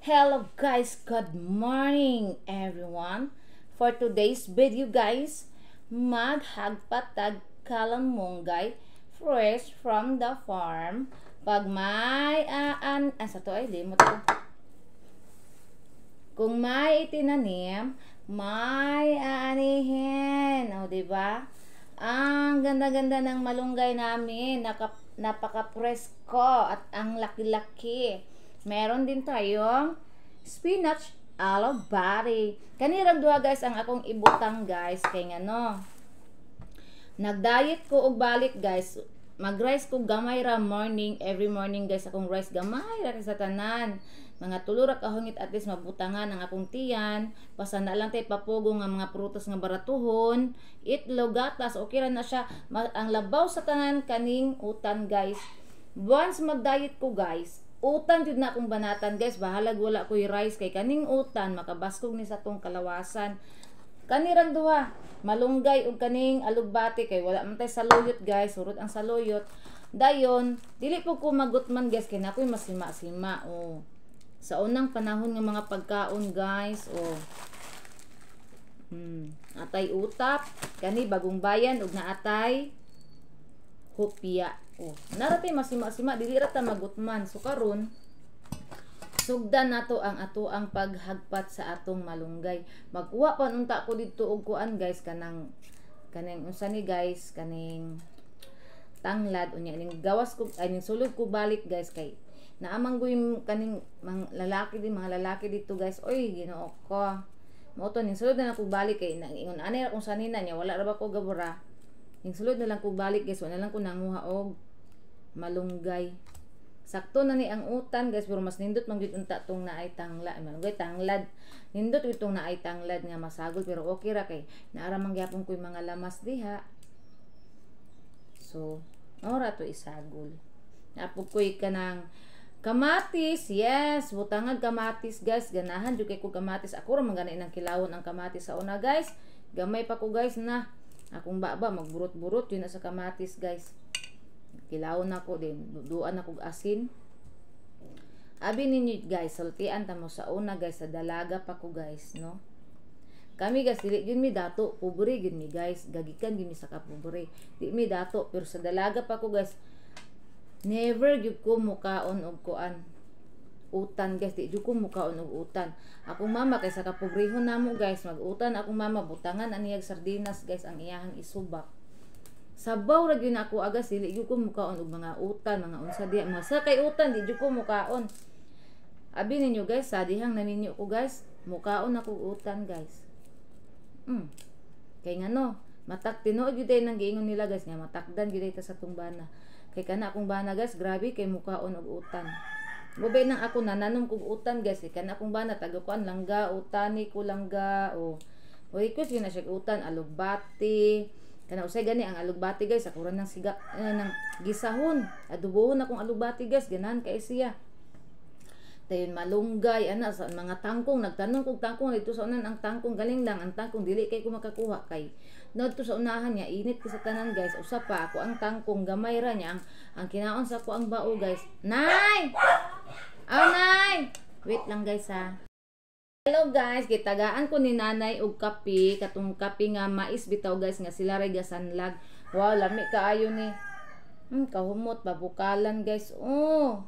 Hello guys, good morning everyone. For today's video guys, maghagpatag kalamonggay fresh from the farm. Pag may sa to ay limot ko. Kung may itinanim, may aanihin. O, diba? Ang ganda-ganda ng malunggay namin. Napaka-presko at ang laki-laki. Meron din tayong spinach alabari. Kanirang duha guys ang akong ibutang guys. Kaya nga nag-diet ko og balik guys. Mag-rice ko gamay ra morning. Every morning guys akong rice gamay ra sa tanan. Mga tulura kahungit at least mabutangan ang akong tiyan. Basta na lang tayo papugo nga mga prutas nga baratuhon. Itlog, gatas, okay ra na siya. Ang labaw sa tanan kaning utan guys. Once mag-diet ko guys, utan jud na akong banatan guys. Bahalag wala ko'y rice kay kaning utan makabaskog ni sa tong kalawasan. Kanirang duha, malunggay ug kaning alugbati kay wala man tay saluyot guys. Surot ang saluyot. Dayon, dili po ko magutman guys kay nakoy masima-sima. Oh. Sa unang panahon ng mga pagkaon guys, oh. Atay utap, kani bagong bayan ug naatay hopya. Oh, narate masima-sima dili ra ta magutman. So karon sugdan nato ang atoang paghagpat sa atong malunggay. Magkuha pa unta ko didto og kuan guys kanang unsa ni guys kaning tanglad unya ning gawas ko ay ning sulod ko balik guys kay naamang goy kaning mga lalaki dito guys. Oy Ginoo ko. Mao to ning sulod na ko balik kay ingon ani ra kung sanina niya wala ra ba ko gabura. Ning sulod na lang ko balik guys, wala lang ko nanguha og malunggay. Sakto na ni ang utan guys, pero mas nindot man gyud unta tong naay tangla, malunggay tanglad. Nindot gyud tong naay tanglad nga masagol pero okay ra kay naara man gyapon ko'y mga lamas diha. So, ora to isagol. Napog ko'y kanang kamatis, yes, butangag kamatis guys, ganahan jud kay ko kamatis. Ako ra man gani nang kilawon ang kamatis sa una guys. Gamay pa ko guys na akong baba magburot-burot yun na sa kamatis guys. Kilawon ako din, duduan ako asin. Abi ninyo guys, saltian ta mo sa una guys, sa dalaga pa ko guys, no? Kami guys, dili gyud mi dato, pobre gyud mi guys, gagikan gyud mi sa kapobre. Di mi dato, pero sa dalaga pa ko guys, never gyud ko mukaon og kuan utan guys, di gyud ko mukaon og utan. Akong mama kay sa kapobrehon namo guys, mag-utan akong mama butangan aniyag sardinas guys ang iyahang isubak. Sabaw ra gyud ako agas, dili gyud ko mukaon og mga utan, mga unsa diha, mga sakay utan di gyud ko mukaon. Abi ninyo guys, sa dihang naninyo ko guys, mukaon ako utan guys. Kay ngano, matak tinuod gyud nang giingon nila guys nga matakdan gyud ta sa tumbana. Kay kana akong bana guys, grabe kay mukaon og utan. Mubay nang ako nananom kog utan guys, kay kana akong bana taga kuan langga, utani ko langga o. Oy ko na siya utan alugbati. Kana usay gani ang alugbati guys, ako ran nang siga nang gisahon. Adubohon akong alugbati guys, ganahan kay siya. Dayon malunggay ana sa mga tangkong, nagtanong kog tangkong dito sa unan ang tangkong galing lang ang tangkong dili kay ko makakuha kay ngadto sa unahan niya init ko sa tanan guys. Usa pa ako ang tangkong gamay ra niya ang kinaon sa ko ang bao guys. Nay! Oh nay! Wait lang guys ha. Hello guys, gitagaan ko ni nanay og kape, katong kape nga mais bitaw guys nga sila ray gasanlag. Wow, lami kaayo ni. Kahumot babukalan guys. Oh.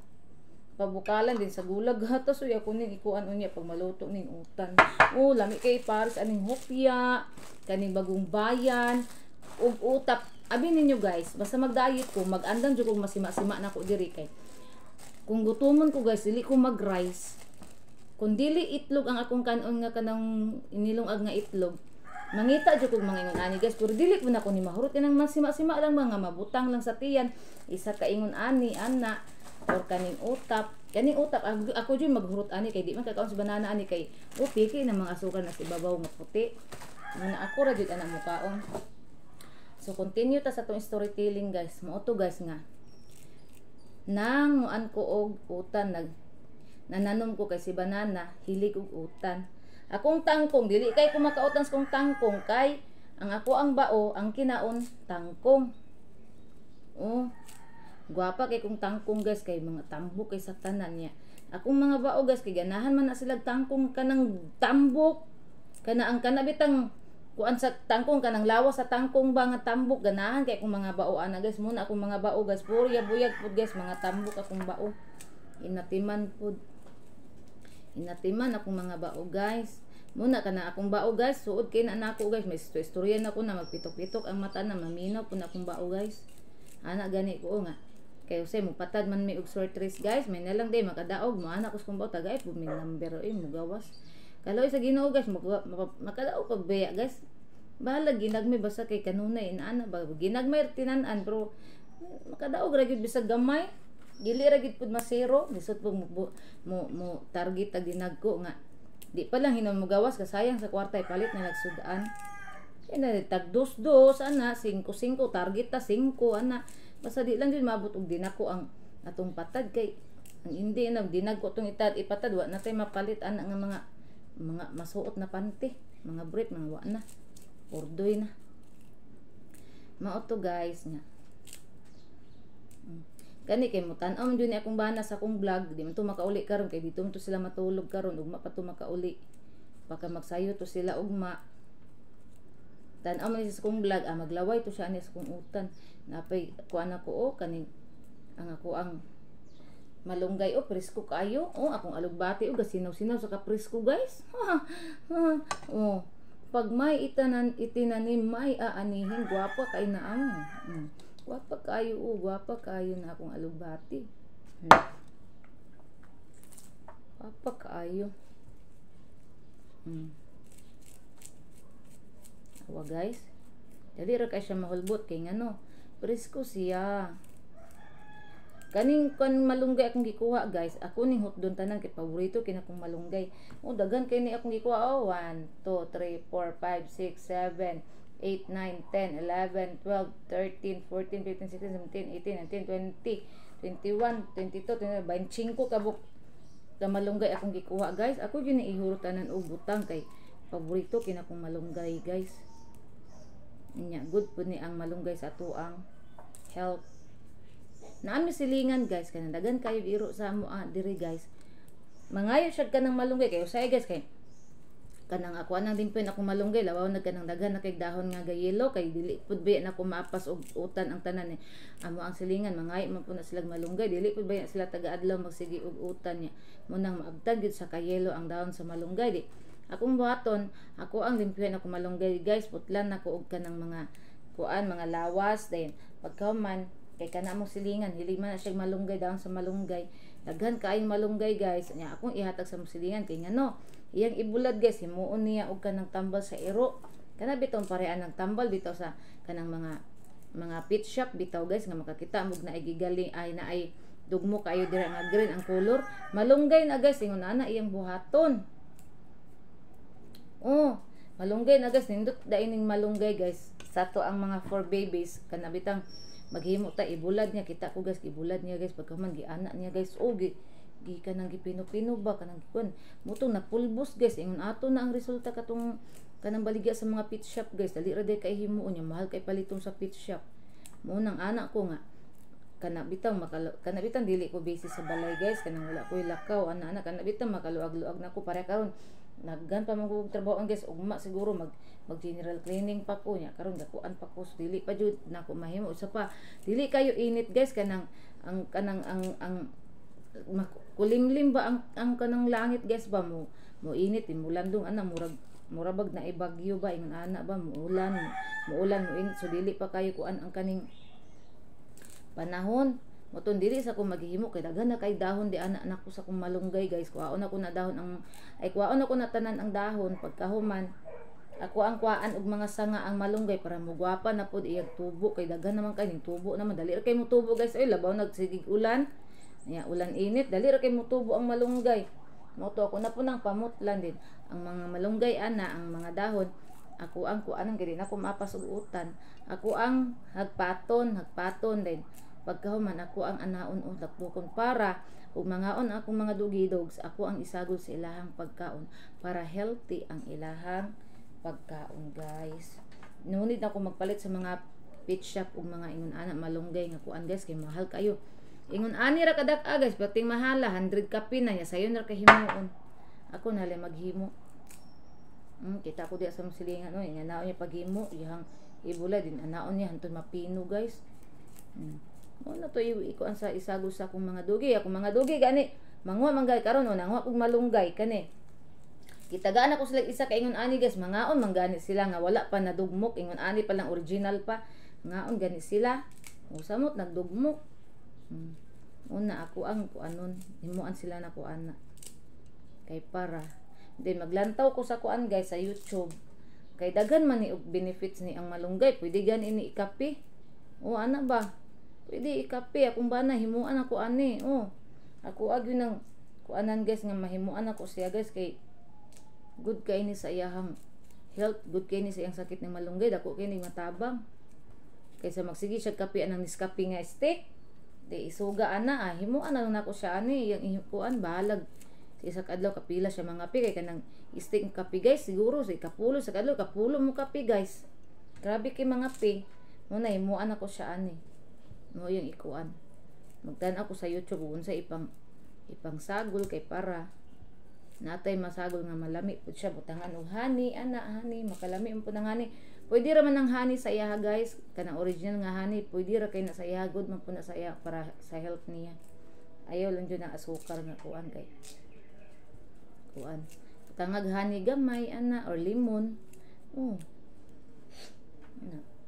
Pabukalan din sa gulag hatas uy ako ning ikuan unya pag maluto ning utan. Oh, lami kay pares aning hopya, kaning bagong bayan ug utap. Abi ninyo guys, basta mag-diet ko, mag-andam jud ko masima-sima na ko diri kay. Kung gutomon ko guys, dili ko mag-rice. Kung dili itlog ang akong kanon nga kanang inilungag nga itlog, mangita jud ko mga ingon ani guys, pero dili ko na ko ni mahurot nang masima-sima lang mga mabutang lang sa tiyan. Isa ka ingon ani ana or kaning utap. Kaning utap ako jud maghurot ani kay di man kakaon sa banana ani kay piki na mga asukal na sa ibabaw nga puti. Muna ako ra jud ana mukaon. So continue ta sa tong storytelling guys. Mao to guys nga nang muan ko og utan nananom ko kay si banana, hilig og utan. Akong tangkong dili kay ko makautan sa kong tangkong kay ang ako ang bao ang kinaon tangkong. Oh, Guwapa kay kung tangkong guys kay mga tambok kay sa tanan niya. Akong mga bao guys kay ganahan man na sila tangkong kanang tambok. Kana ang kanabitang kuan sa tangkong kanang lawas sa tangkong ba nga tambok ganahan kay akong mga bao ana guys. Muna akong mga bao guys puro buyag pud guys mga tambok akong bao. Inatiman pud. Inatiman akong mga bao guys. Muna kana akong bao guys, suod kay na nako guys, may istorya na ko na magpitok-pitok ang mata na maminaw pud akong bao guys. Ana gani ko nga. Kay usay mo patad man mi og sortress guys, may nalang day makadaog mo ana ko sa bao tagay pud mi number mo gawas. Kaloy sa Ginoo guys, makadaog pag beya guys. Bahala ginagmay basta kay kanunay inaana ba ginagmay tinan-an pero makadaog ra gyud bisag gamay. Dili ra gyud pud masero, lisod pud mo target tag dinagko nga. Di pa lang hinon mo gawas kasayang sa kwarta ipalit na nagsudaan. Ina tag dos ana 5 target ta 5 ana. Basta di lang din maabot og dinako ang atong patad kay ang hindi na dinagko tong ipatad wa na tay mapalit ana nga mga masuot na panty, mga brief mga wa na. Ordoy na. Mao to guys nga. Kani kay mutan-aw man jud ni akong bana sa akong vlog, di man to makauli karon kay dito man to sila matulog karon ugma pa to makauli. Baka magsayo to sila ugma. Tan-aw man sa akong vlog, maglaway to siya ani sa akong utan. Napay kuan ako kaning ang ako ang malunggay presko kayo. Akong alugbati gasinaw-sinaw sa kapresko guys. Pag may itinanim may aanihin, gwapa kay naam. Gwapa kayo na akong alugbati. Gwapa kayo. Awa guys. Dali ra kay siya mahulbot kay ngano. Presko siya. Kaning malunggay akong gikuha guys. Ako ning hotdon tanan kay paborito kina akong malunggay. Daghan kay ni akong gikuha. 1, 2, 3, 4, 5, 6, 7, 8, 9, 10, 11, 12, 13, 14, 15, 16, 17, 18, 19, 20, 21, 22, 25 kabuk na malunggay akong gikuha guys. Ako yun ihurutan og butang kay paborito kina akong malunggay guys. Nya good pud ni ang malunggay sa tuang health. Naami silingan guys kanang dagan kayo iro sa amo diri guys. Mangayo siya kanang malunggay kay usay guys kay kanang ako anang dimpin ako malunggay labaw nagkanang daghan na kay dahon nga gayelo kay dili pud ba na ko maapas og utan ang tanan amo ang silingan mangayo man pud na sila malunggay dili pud ba sila taga-adlaw magsigi og utan niya mo nang maabtag gid sa kayelo ang dahon sa malunggay di akong buhaton ako ang limpyon ako malunggay guys putlan nako og kanang mga kuan mga lawas din pagkaman kay kana mo silingan dili man na siya malunggay dahon sa malunggay daghan kaayong malunggay guys nya akong ihatag sa silingan kay ngano iyang ibulad guys himuon niya og kanang tambal sa iro kana bitaw parean ng tambal bitaw sa kanang mga pet shop bitaw guys nga makakita mo na gigali ay na ay dugmo kayo dira nga green ang color malunggay na guys ingon ana iyang buhaton malunggay na guys nindot daining malunggay guys sa to ang mga 4 babies kana bitang maghimo ta ibulad niya kita ko guys ibulad niya guys pagkaman giana niya guys gi kanang gipino-pino ba kanang kun mutong napulbos guys ingon ato na ang resulta katong kanang baligya sa mga pet shop guys dali ra day kay himuon niya mahal kay palitong sa pet shop mo nang anak ko nga kana bitang dili ko busy sa balay guys kanang wala koy lakaw ana kana bitang makaluag-luag na ko para karon naggan pa man ko trabaho guys ugma siguro mag general cleaning pa ko nya karon dakuan pa ko dili pa jud nako mahimo usa pa dili kayo init guys kanang ang kulimlim ba ang kanang langit guys ba mo init mulandong ana murabag na ibagyo ba ingon ana ba muulan mo init so dili pa kayo kuan ang kaning panahon moton dili sa ko maghihimo kay daghan na kay dahon di ana ko sa kong malunggay guys kuhaon ako na dahon kuhaon ako na tanan ang dahon pagkahuman ako ang kuhaan og mga sanga ang malunggay para mugwapa na pud iyang tubo kay daghan naman kay ning tubo naman dali ra kay mo tubo guys ay labaw nagsigig ulan ulan init dali ra kay mo tubo ang malunggay mo to ako na po nang pamutlan din ang mga malunggay ana ang mga dahon ako ang kuan ang gid na ko mapas og utan ako ang hagpaton din pagkahuman ako ang anaon o takbukon para ug mangaon akong mga dugidogs ako ang isagol sa ilahang pagkaon para healthy ang ilahang pagkaon guys nunid ako magpalit sa mga pet shop ug mga ingon ana malunggay nga kuan guys kay mahal kayo Ingon ani ra kadak guys, bating mahala 100 kapi na niya sayon ra kahimuon. Ako na lang maghimo. Kita ko di sa silingan no, nga naon niya paghimo, ihang ibula din anaon niya hantod mapino guys. Mo na to ikuan sa isagos sa akong mga dugi, gani manguha manggay karon o nanguha kog malunggay kani. Kitagaan ako sila isa kay ingon ani guys, mangaon manggani sila nga wala pa nadugmok, ingon ani pa lang original pa. Ngaon gani sila. Usamot nagdugmok. Una ako ang kuanon, himuan sila na kuan na. Kay para then maglantaw ko sa kuan guys sa YouTube. Kay daghan man ni og benefits ni ang malunggay, pwede gan ini ikapi. O ana ba? Pwede ikapi akong bana himuan ako ani. Ako ag yun ang kuanan guys nga mahimuan ako siya guys kay good kay ni sa iyang health, good kay ni sa iyang sakit ng malunggay, dako kay ni matabang. Kaysa magsige siya kapi anang Nescafe nga stick. Di isuga ana himuan na nako siya ani yang ihukuan bahalag. Sa isa kadlaw kapila siya mga kape kay kanang stick ng kape guys siguro sa ikapulo sa kadlaw kapulo mo kape guys. Grabe kay mga pe. Muna himuan ako siya ani. Mo yung ikuan. Magtan ako sa YouTube unsa ipang sagol kay para natay masagol nga malami pud siya butangan og honey ana honey makalami mo pud ang honey. Pwede ra man ang honey sa iya guys, kanang original nga honey pwede ra kay na sa iya good man pud na sa iya para sa health niya. Ayaw lang jud ang asukar nga kuan kay kuan. Tangag honey gamay ana or lemon.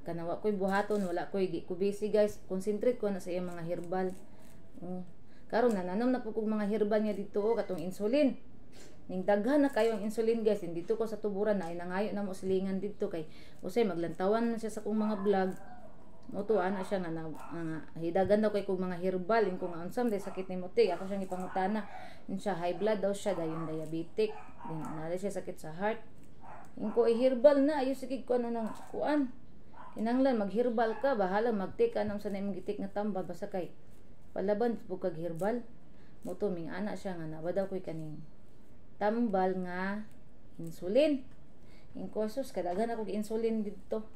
Kanawa ko'y buhaton, wala ko'y di ko busy guys. Concentrate ko na sa iyang mga herbal. Karon nananom na po kong mga herbal niya dito katong insulin. Ning daghan na kayo ang insulin guys. Dito ko sa tuburan na ay nangayo na mo silingan dito kay usay maglantawan na siya sa kong mga vlog. Moto ana siya nga hidagan daw kay kong mga herbal ing kung unsam day sakit ni mote. Ako siyang ipangutana. Siya high blood daw siya dayon diabetic. Din na siya sakit sa heart. Ing ko herbal na ayo sige ko ano nang kuan. Kinanglan magherbal ka, bahala mag-take ka nang sa imong gitik nga tambal basta kay palaban pug kag herbal. Moto ming ana siya nga nawa daw koy kaning tambal nga insulin. In kursos kadagan ako insulin dito.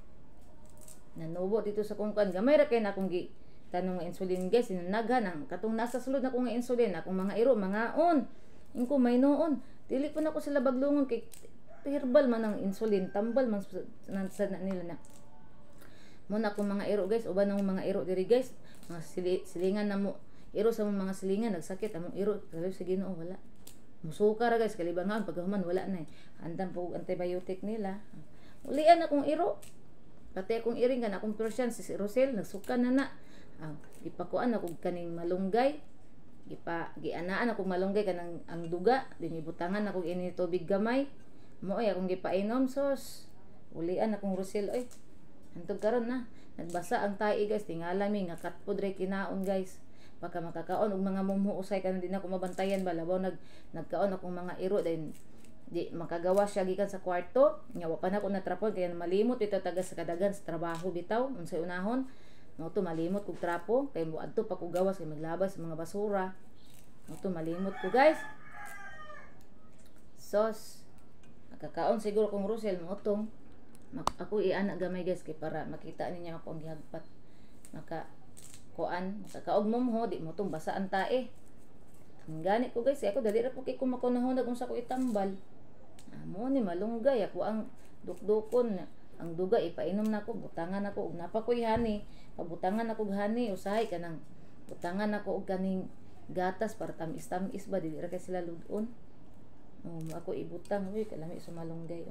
Nanubo dito sa kung kan gamay ra kay na akong gi tanong nga insulin guys, sinanaghan ang katong nasa sulod na ko nga insulin, akong mga iro mangaon. In ko may noon. Dili pa na ko sila baglungon kay herbal man ang insulin, tambal man sa nila na. Muna akong mga iro guys, uban ng mga iro diri guys, mga silingan na mo, iro sa mga silingan, nagsakit, among iro, grabe sa Ginoo, wala. Musuka ra guys, kalibangan, pagkahuman, wala na Andan po antibiotic nila. Ulian akong iro, pati akong iring kan, akong Persian, si Rosel, nagsuka na. Ipakuan akong kaning malunggay, gianaan akong malunggay, kanang ang duga, dinibutangan akong ini tubig gamay, mo'y akong gipainom, sos, ulian akong Rosel, oy. Hantog karon na nagbasa ang tae guys, tingala mi nga katpod ray kinaon guys. Baka makakaon og mga mumhu usay kan din ako mabantayan ba labaw nagkaon akong mga iro din di makagawa siya gikan sa kwarto nya wa pa na ko natrapon kaya malimot ito taga sa kadagan sa trabaho bitaw unsay unahon mo to malimot kog trapo kay mo adto pa ko gawas kay maglabas sa mga basura mo to malimot ko guys. Sos makakaon siguro kong Rosel mo tong ako iana gamay guys kay para makita niya ako ang gihagpat maka kuan makakaog mo di mo tong basaan tae ang gani ko guys ako dali ra po kay kumakunahon kung sa ko itambal amo ni malunggay ako ang dukdukon ang duga ipainom nako butangan ako ug napa koy honey pabutangan ako og honey usahay kanang butangan ako og kaning gatas para tamis-tamis ba dili ra kay sila ludon ako ibutang uy kalami sa malunggay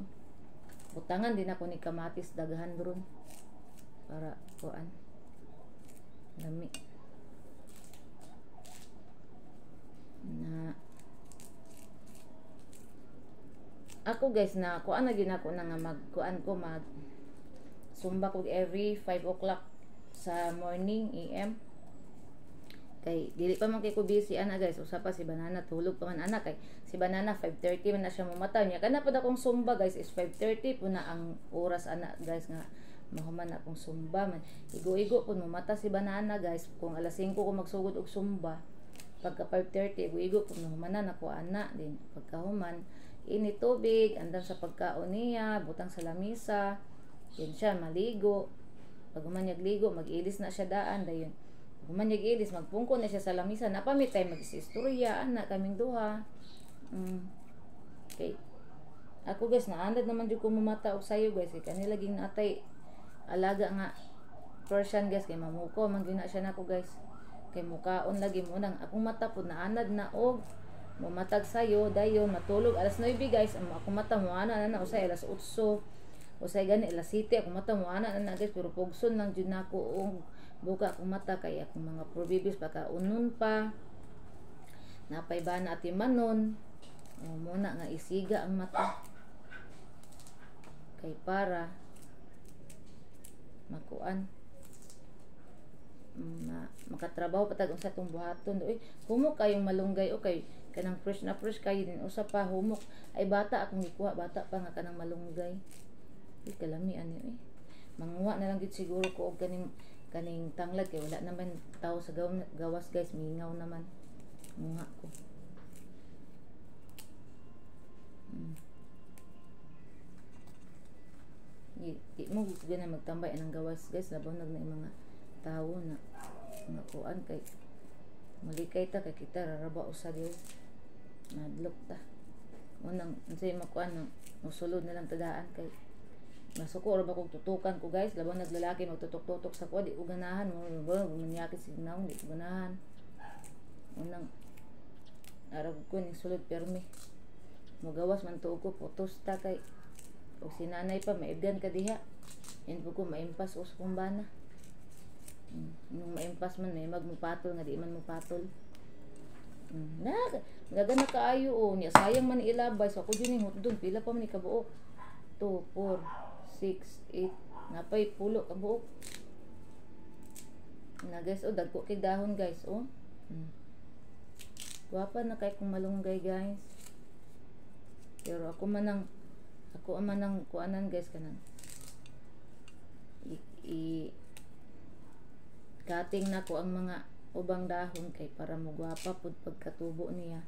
butangan din ako ni kamatis daghan ron para kuan lami na ako guys na kuan na gina ko na nga magkuan ko mag sumba ko every 5 o'clock sa morning AM kay dili pa man kay ko busy ana guys usa pa si Banana tulog pa man ana kay si Banana 5:30 man na siya mamataw niya kana pud akong sumba guys is 5:30 po na ang oras ana guys nga mahuman na akong sumba man igo-igo pud mamata si Banana guys kung alas 5 ko magsugod og sumba pagka 5:30 igo-igo pud mahuman na nako ana din pagkahuman ini tubig andan sa pagkaon niya butang sa lamisa yan siya maligo pag man niya ligo mag-ilis na siya daan dayon Human ilis magpungko na siya sa lamisa. Napamitay mag-istorya ana kaming duha. Okay. Ako guys, naanad naman jud ko mamata og sayo guys. Kanila laging natay alaga nga Persian guys kay mamuko man gyud na siya nako guys. Kay mukaon lagi mo nang akong mata pud naanad na og mamatag sayo dayon matulog alas 9 guys. Ang akong mata mo ana na usay alas 8. Usay gani alas 7 akong mata mo ana na guys pero pugson lang jud nako og buka akong mata kay akong mga probibis baka unon pa. Napay bana ati manon. Muna nga isiga ang mata kay para makuan makatrabaho patag unsa tong buhaton. Uy, humok kayong malunggay okay kanang fresh na fresh kayo din usa pa humok ay bata akong gikuha bata pa nga kanang malunggay. Uy, kalami ani manguha na lang gid siguro ko og kaning tanglad kay wala naman tao sa gawas guys, mingaw naman munga ko. Di mo gusto na magtambay anang gawas guys, labaw nag na mga tao na mga kuan kay malikay ta kay kita raraba usa gyud nadlok ta unang unsay makuan nang musulod na lang tadaan kay masuko ra ba kog tutukan ko guys, labaw naglalaki magtutok-tutok sa kuha di ko ganahan mo manyakit signaw di ko ganahan unang arag ko ning sulod permi magawas man tuog ko putos ta kay o si nanay pa maibgan ka diha yan po ko maimpas o sa kumbana nung maimpas man may magmupatol nga di man mupatol gaga na kaayo o niya sayang man ilabay so ako din yung hotdon pila pa man ikabuok 2, 4, 6, 8 napay pulo kabuok na guys o dagko kay dahon guys o guwapa na kay kung malunggay guys pero ako man ang kuanan guys kanang cutting na ko ang mga ubang dahon kay para mugwapa pud pagkatubo niya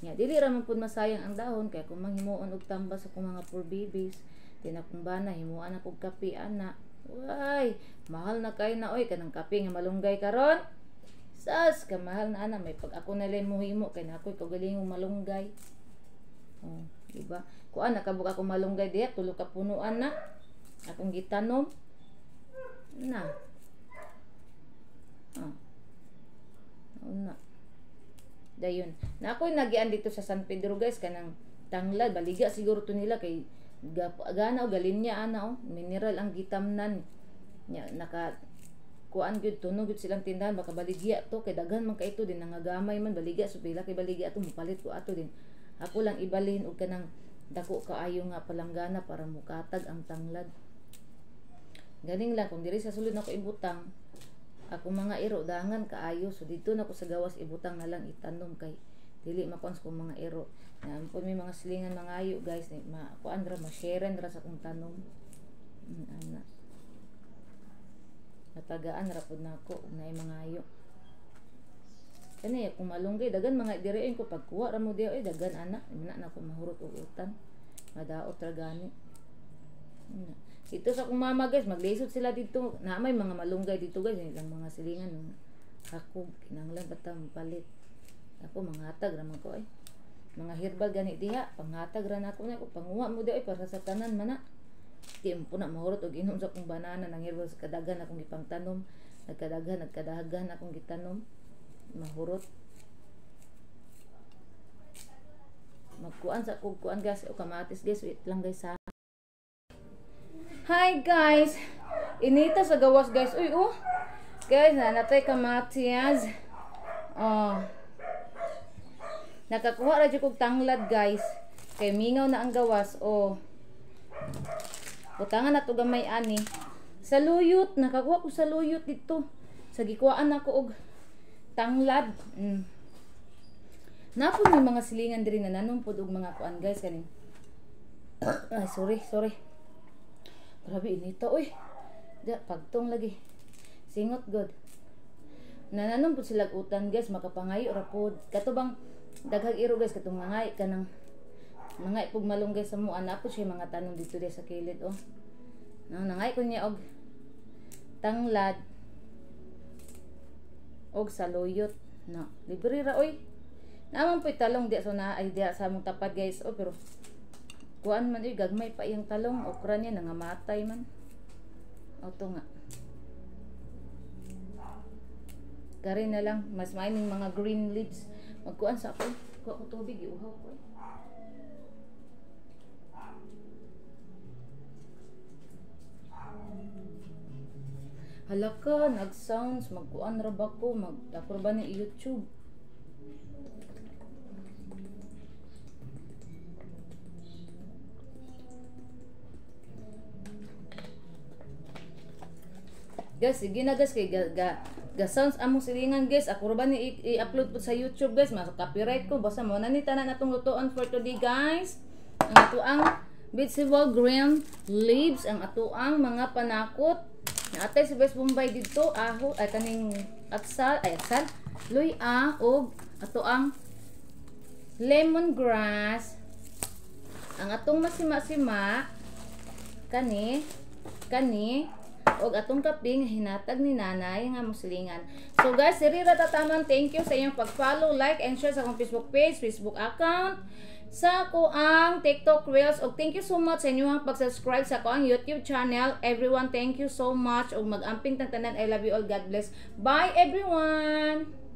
nya dili ra man pud masayang ang dahon kay kung manghimuon og tambas sa akong mga poor babies tinakong bana himuan ako og kape ana way mahal na kay na oy kanang kape nga malunggay karon sas ka mahal na ana may pag ako na lang mohimo kay na ako'y kaugalingong malunggay diba kuan nakabuk ako malunggay diha tulo ka punuan na akong gitanom na na dayon na ako'y nagian dito sa San Pedro guys kanang tanglad baliga siguro to nila kay gana o galinya ana mineral ang gitamnan nya naka kuan gyud tunog gyud silang tindahan baka baligya to kay daghan man kay ito din nangagamay man baligya so pila kay baligya to mupalit ko ato din ako lang ibalhin og kanang dako kaayo nga palanggana para mukatag ang tanglad ganing lang kung diri sa sulod nako ibutang ako mga iro dangan kaayo so dito nako sa gawas ibutang na lang itanom kay dili makons ko mga iro na po may mga silingan mga ayo guys kuan ra ma-share ra sa kong tanom ana natagaan ra pud nako og naay mga ayo kani kung malunggay dagan mga direin ko pagkuha ra mo diha oy dagan ana na ko mahurot og utan madaot ra gani dito sa akong mama guys maglisod sila dito na may mga malunggay dito guys ilang mga silingan ng hakog kinahanglan bata palit ako mangatag ra man ko ay mga herbal gani diha panghatag ra nako na ko panguha mo di ay para sa tanan man na di mo na mahurot og inom sa akong banana nang herbal sa kadagan akong ipangtanom nagkadagan akong gitanom mahurot magkuan sa kuan guys o kamatis guys wait lang guys ha. Hi guys inita sa gawas guys uy guys natay kamatis nakakuha ra jud kog tanglad guys kay mingaw na ang gawas butangan na to gamay ani sa luyot nakakuha ko sa luyot dito sa gikuhaan ako og tanglad napon may mga silingan diri na nanumpod og mga kuan guys kaning ay sorry grabe inita uy pagtong lagi singot god nananumpod sila utan guys makapangayo ra pod katubang daghang iro guys katong mangay kanang mangay pug malunggay sa mo ana po siya mga tanom dito sa kilid nangay ko niya og tanglad og saluyot na libre ra oy. Naman po'y talong di so na ay diya sa among tapad guys. Oh, pero kuan man gagmay pa iyang talong, okra niya nangamatay man. O to nga. Kari na lang mas maining mga green leaves. Magkuan sa ako. Kuha ko tubig iuhaw ko. Halaka, nag-sounds, magkuan ra ba ko, mag-upload ba ni YouTube? Guys, sige na guys, kay ga-sounds among silingan guys. Ako ra ba ni i-upload po sa YouTube guys, mas copyright ko. Basta mo na ni tanan atong lutuan for today guys. Ang atuang vegetable green leaves, ang atuang mga panakot. Naatay si Best Bombay dito, aho, ay kaning atsal, luya, og atuang lemongrass. Ang atong masima-sima, kani, og atong kaping hinatag ni nanay nga muslingan. So guys, diri ra tataman, thank you sa inyong pag-follow, like and share sa akong Facebook page, Facebook account, sa ko ang TikTok Reels, og thank you so much sa inyong pag-subscribe sa ko ang YouTube channel. Everyone, thank you so much og mag-amping tang tanan. I love you all. God bless. Bye everyone.